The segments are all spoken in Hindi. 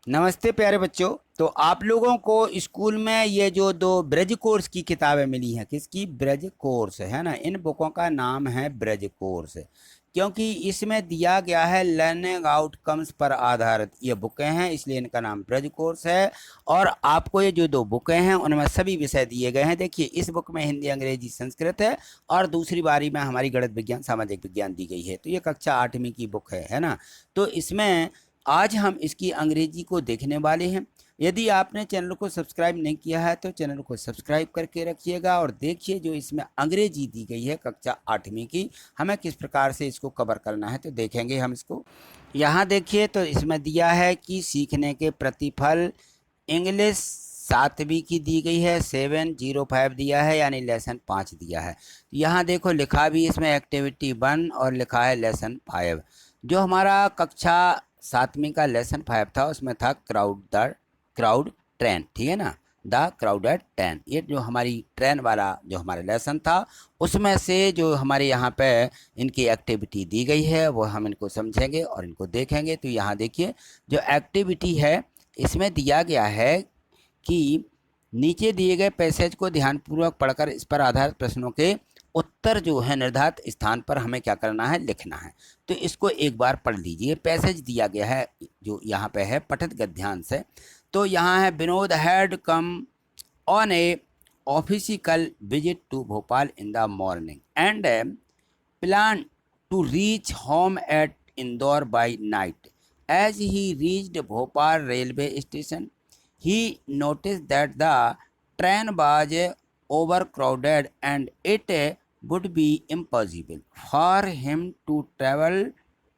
नमस्ते प्यारे बच्चों। तो आप लोगों को स्कूल में ये जो दो ब्रज कोर्स की किताबें मिली हैं, किसकी? ब्रज कोर्स है ना। इन बुकों का नाम है ब्रज कोर्स, क्योंकि इसमें दिया गया है लर्निंग आउटकम्स पर आधारित ये बुकें हैं, इसलिए इनका नाम ब्रज कोर्स है। और आपको ये जो दो बुकें हैं उनमें सभी विषय दिए गए हैं। देखिए, इस बुक में हिंदी, अंग्रेजी, संस्कृत है और दूसरी बारी में हमारी गणित विज्ञान, सामाजिक विज्ञान दी गई है। तो ये कक्षा 8वीं की बुक है ना। तो इसमें आज हम इसकी अंग्रेजी को देखने वाले हैं। यदि आपने चैनल को सब्सक्राइब नहीं किया है तो चैनल को सब्सक्राइब करके रखिएगा और देखिए जो इसमें अंग्रेजी दी गई है कक्षा 8वीं की, हमें किस प्रकार से इसको कवर करना है। तो देखेंगे हम इसको। यहाँ देखिए, तो इसमें दिया है कि सीखने के प्रतिफल इंग्लिश 7वीं की दी गई है, 705 दिया है, यानी लेसन 5 दिया है। यहाँ देखो लिखा भी इसमें एक्टिविटी 1 और लिखा है लेसन 5। जो हमारा कक्षा 7वीं का लेसन 5 था उसमें था क्राउड ट्रेन, ठीक है ना, द क्राउडेड ट्रेन। ये जो हमारी ट्रेन वाला जो हमारा लेसन था उसमें से जो हमारे यहाँ पे इनकी एक्टिविटी दी गई है वो हम इनको समझेंगे और इनको देखेंगे। तो यहाँ देखिए जो एक्टिविटी है इसमें दिया गया है कि नीचे दिए गए पैसेज को ध्यानपूर्वक पढ़कर इस पर आधारित प्रश्नों के उत्तर जो है निर्धारित स्थान पर हमें क्या करना है, लिखना है। तो इसको एक बार पढ़ लीजिए। पैसेज दिया गया है जो यहाँ पे है, पठित गद्यांश से। तो यहाँ है, Vinod had come on a official visit to Bhopal in the morning and plan to reach home at Indore by night. As he reached Bhopal railway station he noticed that the train was overcrowded and it would be impossible for him to travel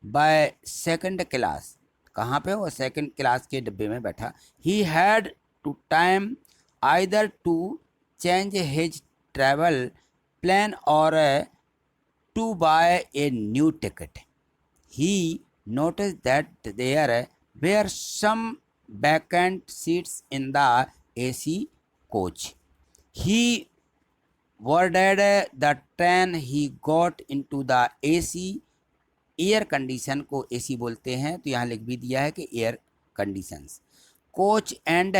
by second class। कहाँ पे? वो सेकंड क्लास के डिब्बे में बैठा। he had to time either to change his travel plan or to buy a new ticket। he noticed that there were some vacant seats in the AC coach। He boarded the train, he got into the AC। Air condition को AC बोलते हैं, तो यहाँ लिख भी दिया है कि air conditions coach and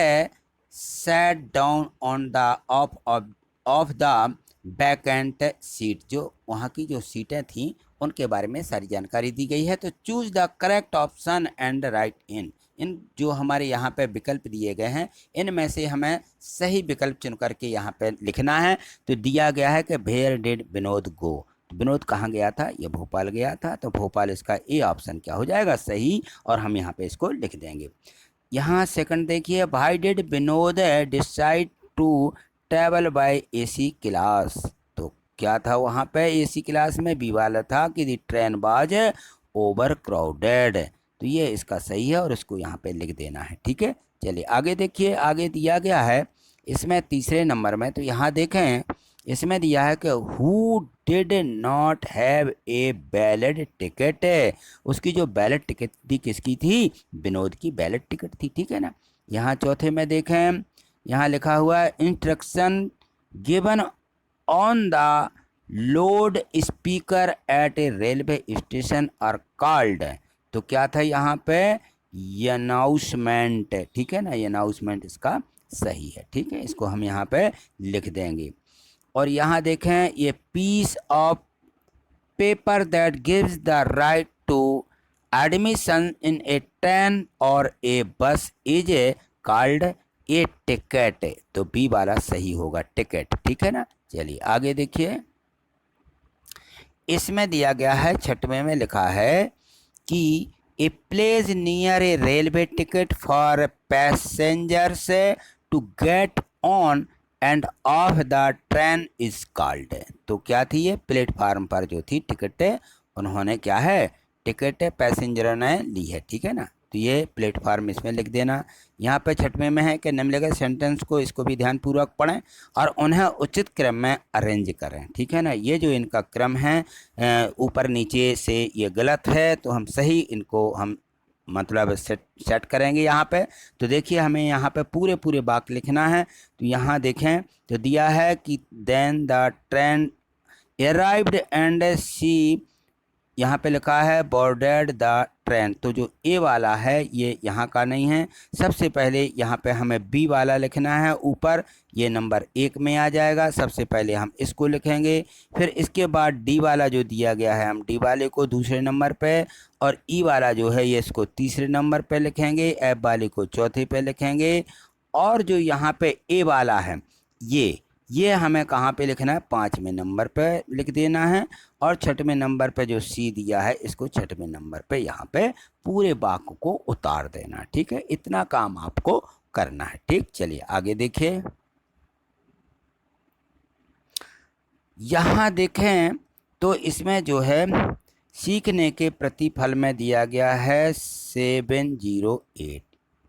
sat down on the of the vacant seat. जो वहाँ की जो सीटें थीं उनके बारे में सारी जानकारी दी गई है। तो choose the correct option and write in जो हमारे यहाँ पे विकल्प दिए गए हैं इनमें से हमें सही विकल्प चुन करके यहाँ पे लिखना है। तो दिया गया है कि वेयर डिड विनोद गो। तो विनोद कहाँ गया था? ये भोपाल गया था। तो भोपाल इसका ए ऑप्शन क्या हो जाएगा? सही। और हम यहाँ पे इसको लिख देंगे। यहाँ सेकंड देखिए, why did Vinod decide to travel by AC class. तो क्या था वहाँ पे AC क्लास में? बी वाला था कि the train was over crowded. तो ये इसका सही है और इसको यहाँ पे लिख देना है। ठीक है, चलिए आगे देखिए। आगे दिया गया है इसमें तीसरे नंबर में, तो यहाँ देखें इसमें दिया है कि who did not have a valid ticket. उसकी जो वैलिड टिकट थी किसकी थी? विनोद की वैलिड टिकट थी। ठीक है ना। यहाँ चौथे में देखें, यहाँ लिखा हुआ है instruction given on the loud speaker at a railway station are called. तो क्या था यहाँ पे? अनाउंसमेंट। ठीक है ना, अनाउंसमेंट इसका सही है। ठीक है, इसको हम यहाँ पे लिख देंगे। और यहाँ देखें, ये piece of paper that gives the right to admission in a train और a bus is called a ticket. तो बी वाला सही होगा, टिकट। ठीक है ना। चलिए आगे देखिए। इसमें दिया गया है, छठवें में लिखा है कि a place near a railway ticket for passengers to get on and off the train is called. तो क्या थी ये? प्लेटफार्म पर जो थी टिकट उन्होंने क्या है, टिकट पैसेंजरों ने ली है। ठीक है ना। तो ये प्लेटफार्म इसमें लिख देना। यहाँ पे छठवें में है कि निम्नलिखित सेंटेंस को, इसको भी ध्यानपूर्वक पढ़ें और उन्हें उचित क्रम में अरेंज करें। ठीक है ना। ये जो इनका क्रम है ऊपर नीचे से ये गलत है, तो हम सही इनको हम मतलब सेट करेंगे यहाँ पे। तो देखिए हमें यहाँ पे पूरे पूरे वाक्य लिखना है। तो यहाँ देखें, तो दिया है कि then the train arrived and she यहाँ पे लिखा है बोर्डेड द ट्रेन, तो जो ए वाला है ये यहाँ का नहीं है। सबसे पहले यहाँ पे हमें बी वाला लिखना है ऊपर, ये नंबर 1 में आ जाएगा। सबसे पहले हम इसको लिखेंगे, फिर इसके बाद डी वाला जो दिया गया है हम डी वाले को दूसरे नंबर पे, और ई वाला जो है ये इसको तीसरे नंबर पे लिखेंगे, एफ वाले को चौथे पे लिखेंगे, और जो यहाँ पे ए वाला है ये हमें कहाँ पे लिखना है, 5वें नंबर पे लिख देना है, और 6वें नंबर पे जो सी दिया है इसको 6वें नंबर पे यहाँ पे पूरे वाक्य को उतार देना। ठीक है, इतना काम आपको करना है। ठीक, चलिए आगे देखिए। यहाँ देखें तो इसमें जो है सीखने के प्रतिफल में दिया गया है 708,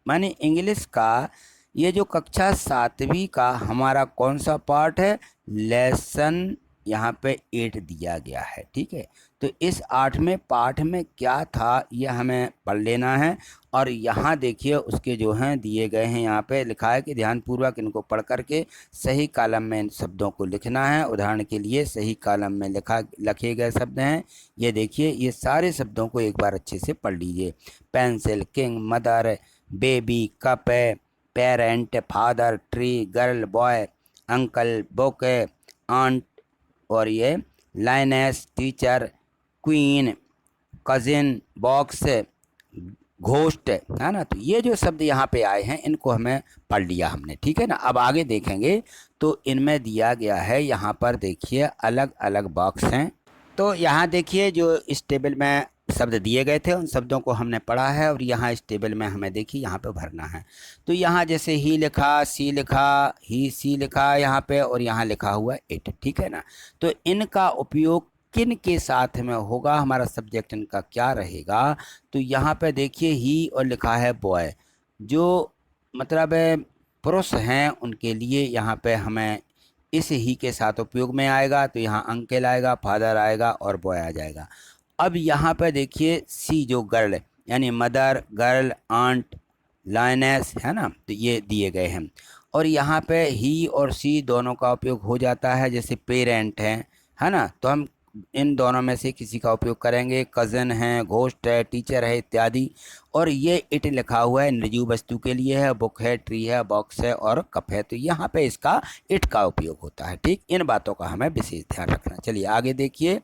माने इंग्लिश का ये जो कक्षा 7वीं का हमारा कौन सा पार्ट है, लेसन यहाँ पे 8 दिया गया है। ठीक है, तो इस 8वें पाठ में क्या था ये हमें पढ़ लेना है। और यहाँ देखिए उसके जो हैं दिए गए हैं, यहाँ पे लिखा है कि ध्यानपूर्वक इनको पढ़ करके सही कॉलम में इन शब्दों को लिखना है। उदाहरण के लिए सही कॉलम में लिखे गए शब्द हैं, ये देखिए, ये सारे शब्दों को एक बार अच्छे से पढ़ लीजिए। Pencil, king, mother, baby, cup, parent, father, tree, girl, boy, uncle, book, aunt, और ये lioness, teacher, queen, cousin, box, ghost, है ना। तो ये जो शब्द यहाँ पे आए हैं इनको हमें पढ़ लिया हमने। ठीक है ना, अब आगे देखेंगे तो इनमें दिया गया है, यहाँ पर देखिए अलग अलग बॉक्स हैं। तो यहाँ देखिए जो इस टेबल में शब्द दिए गए थे उन शब्दों को हमने पढ़ा है, और यहाँ इस टेबल में हमें देखिए यहाँ पे भरना है। तो यहाँ जैसे ही लिखा, सी लिखा, ही सी लिखा यहाँ पे, और यहाँ लिखा हुआ इट। ठीक है ना, तो इनका उपयोग किन के साथ में होगा, हमारा सब्जेक्ट इनका क्या रहेगा। तो यहाँ पे देखिए ही और लिखा है बॉय, जो मतलब पुरुष हैं उनके लिए यहाँ पे हमें इस ही के साथ उपयोग में आएगा। तो यहाँ अंकल आएगा, फादर आएगा और बॉय आ जाएगा। अब यहाँ पे देखिए सी जो गर्ल यानी मदर, गर्ल, आंट, लाइनेस, है ना, तो ये दिए गए हैं। और यहाँ पे ही और सी दोनों का उपयोग हो जाता है, जैसे पेरेंट है ना, तो हम इन दोनों में से किसी का उपयोग करेंगे। कज़न है, घोस्ट है, टीचर है इत्यादि। और ये इट लिखा हुआ है निर्जीव वस्तु के लिए है, बुक है, ट्री है, बॉक्स है और कप है, तो यहाँ पे इसका इट का उपयोग होता है। ठीक, इन बातों का हमें विशेष ध्यान रखना। चलिए आगे देखिए।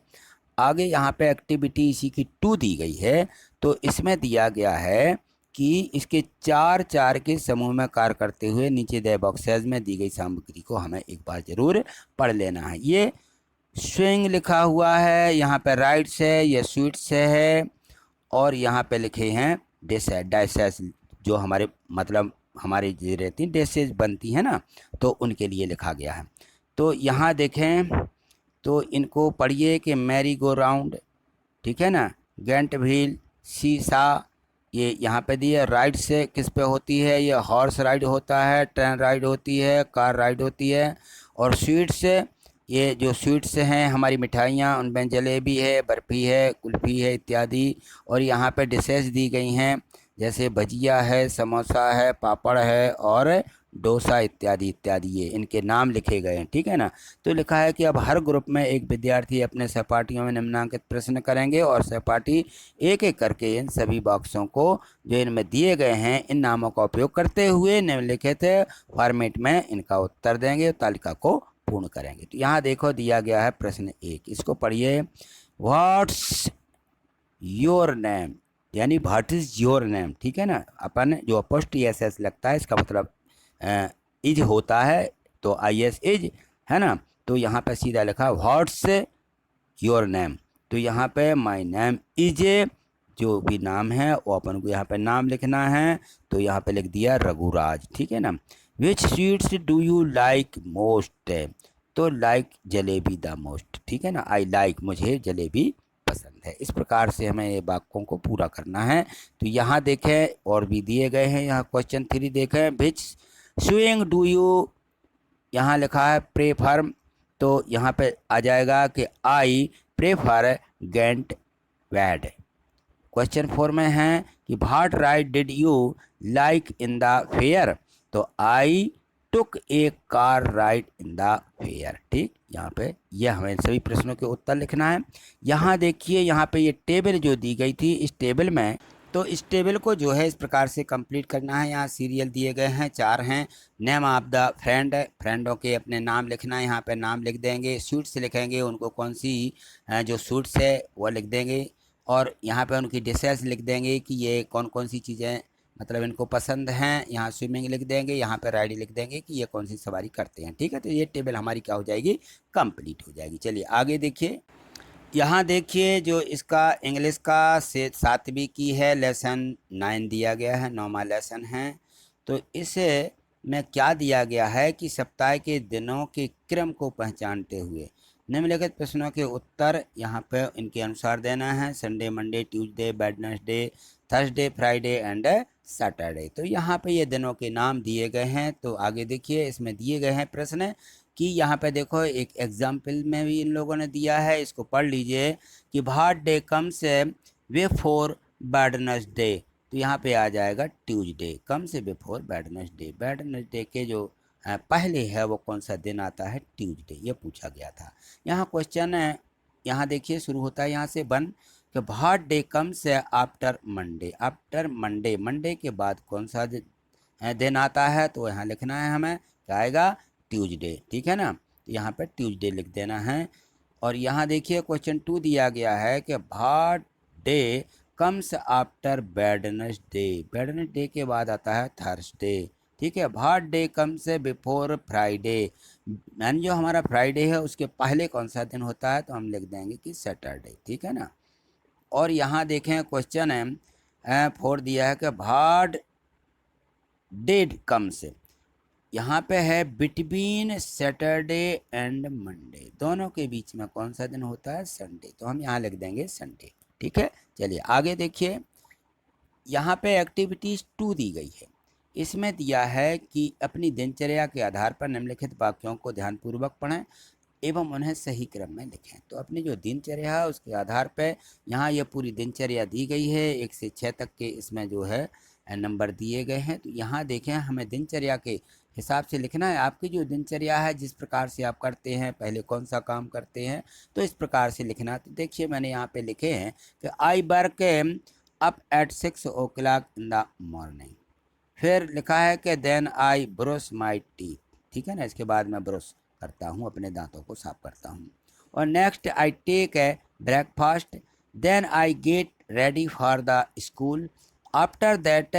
आगे यहाँ पे एक्टिविटी इसी की 2 दी गई है। तो इसमें दिया गया है कि इसके 4 के समूह में कार्य करते हुए नीचे दे बॉक्सेज में दी गई सामग्री को हमें एक बार जरूर पढ़ लेना है। ये स्विंग लिखा हुआ है, यहाँ पे राइट्स है, ये स्वीट्स है, और यहाँ पे लिखे हैं डिश है, डाइसेस, जो हमारे मतलब हमारी जो रहती हैं डिशेज बनती हैं ना, तो उनके लिए लिखा गया है। तो यहाँ देखें तो इनको पढ़िए कि मैरी गो राउंड, ठीक है ना, गेंट व्हील, सीसा, ये यहाँ पे दिए। राइड से किस पे होती है, ये हॉर्स राइड होता है, ट्रेन राइड होती है, कार राइड होती है। और स्वीट्स, ये जो स्वीट्स हैं हमारी मिठाइयाँ, उनमें जलेबी है, बर्फ़ी है, कुल्फ़ी है इत्यादि। और यहाँ पे डिशेस दी गई हैं, जैसे भजिया है, समोसा है, पापड़ है और डोसा इत्यादि इत्यादि, ये इनके नाम लिखे गए हैं। ठीक है ना, तो लिखा है कि अब हर ग्रुप में एक विद्यार्थी अपने सहपाठियों में निम्नांकित प्रश्न करेंगे, और सहपाठी एक एक करके इन सभी बॉक्सों को जो इनमें दिए गए हैं इन नामों का उपयोग करते हुए निम्नलिखित फॉर्मेट में इनका उत्तर देंगे, तालिका को पूर्ण करेंगे। तो यहाँ देखो दिया गया है प्रश्न 1, इसको पढ़िए। व्हाट्स योर नेम, यानी व्हाट इज योर नेम। ठीक है ना, अपन जो अपोस्ट्रोफी एस लगता है इसका मतलब इज होता है, तो IS इज, है ना। तो यहाँ पे सीधा लिखा व्हाट्स योर नेम, तो यहाँ पे माय नेम इज, जो भी नाम है वो अपन को यहाँ पे नाम लिखना है। तो यहाँ पे लिख दिया रघुराज। ठीक है ना। Which sweets do you like most, तो लाइक जलेबी द मोस्ट। ठीक है ना, आई लाइक, मुझे जलेबी पसंद है। इस प्रकार से हमें ये वाक्यों को पूरा करना है। तो यहाँ देखें और भी दिए गए हैं, यहाँ क्वेश्चन 3 देखें। विच स्विंग डू यू, यहाँ लिखा है प्रेफर, तो यहाँ पे आ जाएगा कि I prefer giant wheel. Question 4 में है कि what ride did you like in the fair, तो I took a car ride in the fair. ठीक, यहाँ पे यह हमें सभी प्रश्नों के उत्तर लिखना है। यहाँ देखिए, यहाँ पे ये टेबल जो दी गई थी, इस टेबल में, तो इस टेबल को जो है इस प्रकार से कंप्लीट करना है। यहाँ सीरियल दिए गए हैं, 4 हैं। नेम ऑफ द फ्रेंड, फ्रेंडों के अपने नाम लिखना है, यहाँ पे नाम लिख देंगे। सूट्स लिखेंगे, उनको कौन सी जो सूट्स है वो लिख देंगे। और यहाँ पे उनकी डिशेस लिख देंगे कि ये कौन कौन सी चीज़ें मतलब इनको पसंद हैं। यहाँ स्विमिंग लिख देंगे, यहाँ पे राइडिंग लिख देंगे कि ये कौन सी सवारी करते हैं। ठीक है, तो ये टेबल हमारी क्या हो जाएगी, कंप्लीट हो जाएगी। चलिए आगे देखिए, यहाँ देखिए जो इसका इंग्लिश का से 7वीं की है, लेसन 9 दिया गया है, 9वां लेसन है। तो इसे में क्या दिया गया है कि सप्ताह के दिनों के क्रम को पहचानते हुए निम्नलिखित प्रश्नों के उत्तर यहाँ पे इनके अनुसार देना है। Sunday, Monday, Tuesday, Wednesday, Thursday, Friday and Saturday. तो यहाँ पे ये दिनों के नाम दिए गए हैं। तो आगे देखिए, इसमें दिए गए हैं प्रश्न कि यहाँ पे देखो एक एग्जाम्पल में भी इन लोगों ने दिया है, इसको पढ़ लीजिए कि what day comes before Wednesday. तो यहाँ पे आ जाएगा Tuesday, comes before Wednesday. Wednesday के जो पहले है वो कौन सा दिन आता है, ट्यूसडे, ये पूछा गया था। यहाँ क्वेश्चन है, यहाँ देखिए शुरू होता है यहाँ से 1 कि what day comes after Monday. After Monday, Monday के बाद कौन सा दिन आता है, तो यहाँ लिखना है हमें, क्या आएगा, ट्यूसडे। ठीक है ना, तो यहाँ पर ट्यूसडे लिख देना है। और यहाँ देखिए क्वेश्चन 2 दिया गया है कि what day comes after Wednesday. Wednesday के बाद आता है थर्सडे। ठीक है, what day comes before Friday, यानी जो हमारा फ्राइडे है उसके पहले कौन सा दिन होता है, तो हम लिख देंगे कि सैटरडे। ठीक है ना। और यहाँ देखें क्वेश्चन है 4 दिया है कि व्हाट डेड कम्स, यहाँ पे है बिटवीन सैटरडे एंड मंडे, दोनों के बीच में कौन सा दिन होता है, संडे। तो हम यहाँ लिख देंगे संडे। ठीक है, चलिए आगे देखिए, यहाँ पे एक्टिविटीज 2 दी गई है। इसमें दिया है कि अपनी दिनचर्या के आधार पर निम्नलिखित वाक्यों को ध्यानपूर्वक पढ़ें एवं उन्हें सही क्रम में लिखें। तो अपनी जो दिनचर्या है उसके आधार पर यहाँ ये पूरी दिनचर्या दी गई है, 1 से 6 तक के इसमें जो है नंबर दिए गए हैं। तो यहाँ देखें, हमें दिनचर्या के हिसाब से लिखना है। आपकी जो दिनचर्या है, जिस प्रकार से आप करते हैं, पहले कौन सा काम करते हैं, तो इस प्रकार से लिखना। तो देखिए मैंने यहाँ पे लिखे हैं कि I work up at 6 o'clock in the morning. फिर लिखा है कि then I brush my teeth. ठीक है ना, इसके बाद मैं ब्रश करता हूँ, अपने दांतों को साफ करता हूँ। और next I take a breakfast, then I get ready for the school, after that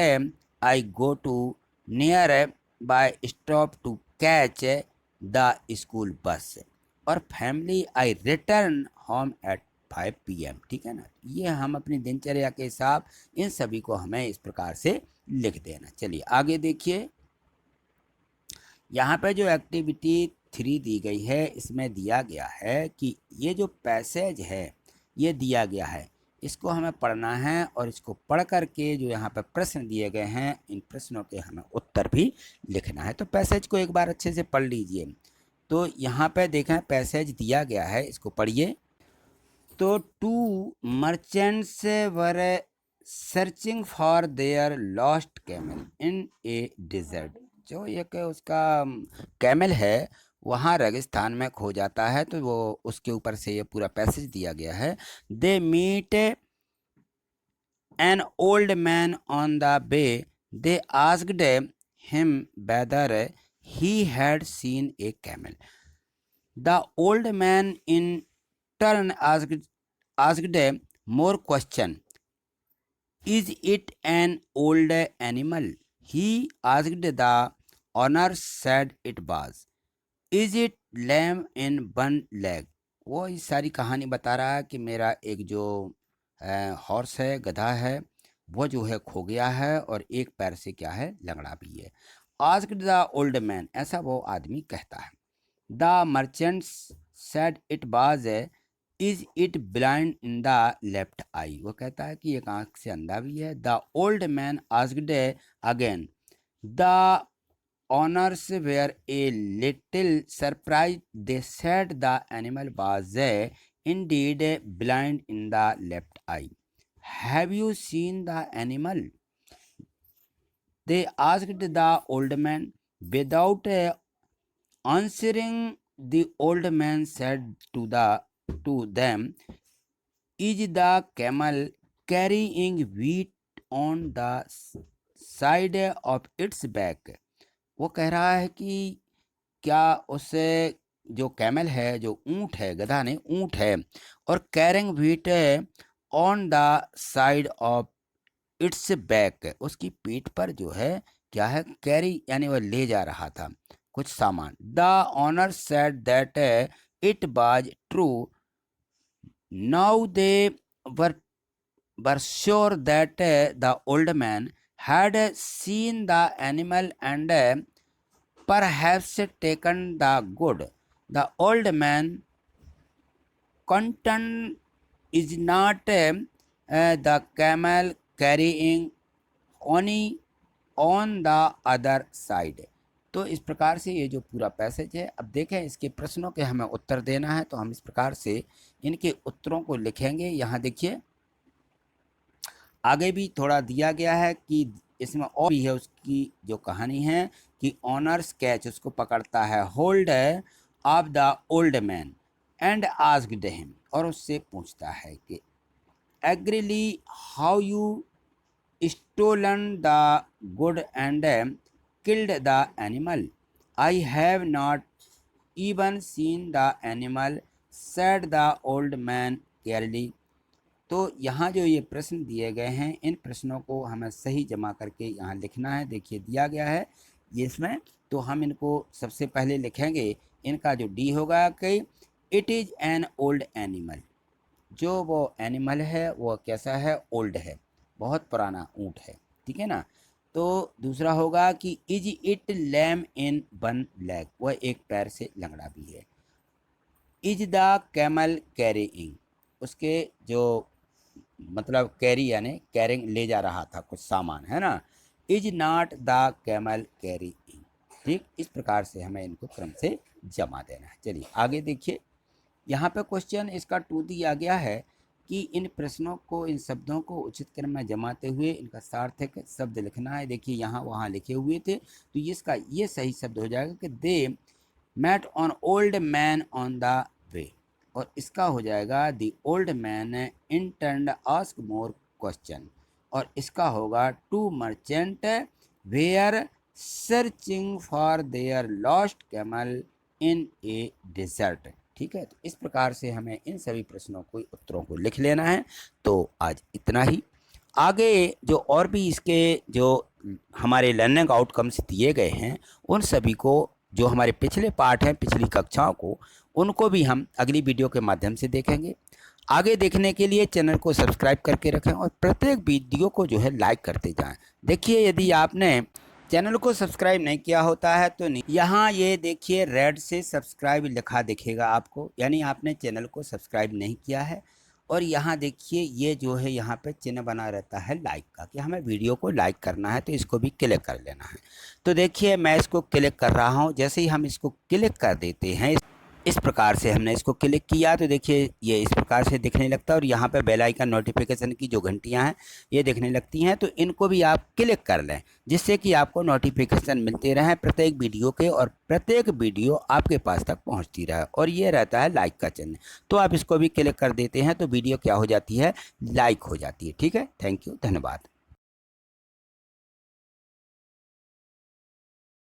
I go to near by stop to catch the school bus, और family I return home at 5 PM। ठीक है ना, ये हम अपनी दिनचर्या के हिसाब इन सभी को हमें इस प्रकार से लिख देना। चलिए आगे देखिए, यहाँ पे जो एक्टिविटी 3 दी गई है, इसमें दिया गया है कि ये जो पैसेज है ये दिया गया है, इसको हमें पढ़ना है और इसको पढ़ करके जो यहाँ पे प्रश्न दिए गए हैं, इन प्रश्नों के हमें उत्तर भी लिखना है। तो पैसेज को एक बार अच्छे से पढ़ लीजिए। तो यहाँ पे देखें पैसेज दिया गया है, इसको पढ़िए। तो 2 merchants were searching for their lost camel in a desert. जो एक उसका कैमल है वहाँ रेगिस्तान में खो जाता है, तो वो उसके ऊपर से ये पूरा पैसेज दिया गया है। They meet an old man on the way, they asked him whether he had seen a camel. The old man in turn asked more question. Is it an old animal? He asked. The owner said it was. Is it lame in one leg? वो इस सारी कहानी बता रहा है कि मेरा एक जो हॉर्स है, गधा है, वो जो है खो गया है और एक पैर से क्या है, लंगड़ा भी है। Asked the old man, ऐसा वो आदमी कहता है। The merchants said it was. Is it blind in the left eye, वो कहता है कि एक आंख से अंधा भी है। The old man asked again, the owners were a little surprise, they said the animal was indeed blind in the left eye. Have you seen the animal? They asked the old man. Without answering, the old man said to them, "Is the camel carrying wheat on the side of its back?" वो कह रहा है कि क्या उसे जो कैमल है, जो ऊंट है, गधा नहीं ऊंट है, और carrying wheat on the side of its back, उसकी पीठ पर जो है क्या है, कैरी यानी वह ले जा रहा था कुछ सामान। The owner said that it was true. Now they were sure that the old man had seen the animal and perhaps taken the good. The old man content is not the camel carrying only on the other side। तो इस प्रकार से ये जो पूरा पैसेज है, अब देखें इसके प्रश्नों के हमें उत्तर देना है, तो हम इस प्रकार से इनके उत्तरों को लिखेंगे। यहाँ देखिए आगे भी थोड़ा दिया गया है कि इसमें और भी है, उसकी जो कहानी है कि ऑनर्स कैच, उसको पकड़ता है hold off the old man and asked him, और उससे पूछता है कि angrily how you stolen the good and killed the animal. I have not even seen the animal said the old man calmly. तो यहाँ जो ये प्रश्न दिए गए हैं, इन प्रश्नों को हमें सही जमा करके यहाँ लिखना है। देखिए दिया गया है ये इसमें, तो हम इनको सबसे पहले लिखेंगे। इनका जो डी होगा कि it is an old animal, जो वो एनिमल है वो कैसा है, ओल्ड है, बहुत पुराना ऊँट है, ठीक है ना। तो दूसरा होगा कि is it lame in one leg, वह एक पैर से लंगड़ा भी है। इज द कैमल कैरीइंग, उसके जो मतलब कैरी यानी कैरिंग ले जा रहा था कुछ सामान, है ना। इज नॉट द कैमल कैरीइंग, ठीक। इस प्रकार से हमें इनको क्रम से जमा देना है। चलिए आगे देखिए, यहाँ पे क्वेश्चन इसका 2 दिया गया है कि इन प्रश्नों को, इन शब्दों को उचित क्रम में जमाते हुए इनका सार्थक शब्द लिखना है। देखिए यहाँ वहाँ लिखे हुए थे, तो इसका ये सही शब्द हो जाएगा कि they met on old man on the way, और इसका हो जाएगा the old man in turn ask more question, और इसका होगा two merchant were searching for their lost camel in a desert, ठीक है। तो इस प्रकार से हमें इन सभी प्रश्नों को, उत्तरों को लिख लेना है। तो आज इतना ही। आगे जो और भी इसके जो हमारे लर्निंग आउटकम्स दिए गए हैं, उन सभी को, जो हमारे पिछले पार्ट हैं, पिछली कक्षाओं को, उनको भी हम अगली वीडियो के माध्यम से देखेंगे। आगे देखने के लिए चैनल को सब्सक्राइब करके रखें और प्रत्येक वीडियो को जो है लाइक करते जाएं। देखिए यदि आपने चैनल को सब्सक्राइब नहीं किया होता है तो नहीं, यहाँ ये देखिए रेड से सब्सक्राइब लिखा दिखेगा आपको, यानी आपने चैनल को सब्सक्राइब नहीं किया है। और यहाँ देखिए ये जो है यहाँ पे चिन्ह बना रहता है लाइक का, कि हमें वीडियो को लाइक करना है, तो इसको भी क्लिक कर लेना है। तो देखिए मैं इसको क्लिक कर रहा हूँ। जैसे ही हम इसको क्लिक कर देते हैं, इस प्रकार से हमने इसको क्लिक किया, तो देखिए ये इस प्रकार से दिखने लगता है, और यहाँ पे बेल आइकन नोटिफिकेशन की जो घंटियाँ हैं ये दिखने लगती हैं। तो इनको भी आप क्लिक कर लें, जिससे कि आपको नोटिफिकेशन मिलते रहें प्रत्येक वीडियो के, और प्रत्येक वीडियो आपके पास तक पहुँचती रहे। और ये रहता है लाइक का चिन्ह, तो आप इसको भी क्लिक कर देते हैं तो वीडियो क्या हो जाती है, लाइक हो जाती है, ठीक है। थैंक यू, धन्यवाद।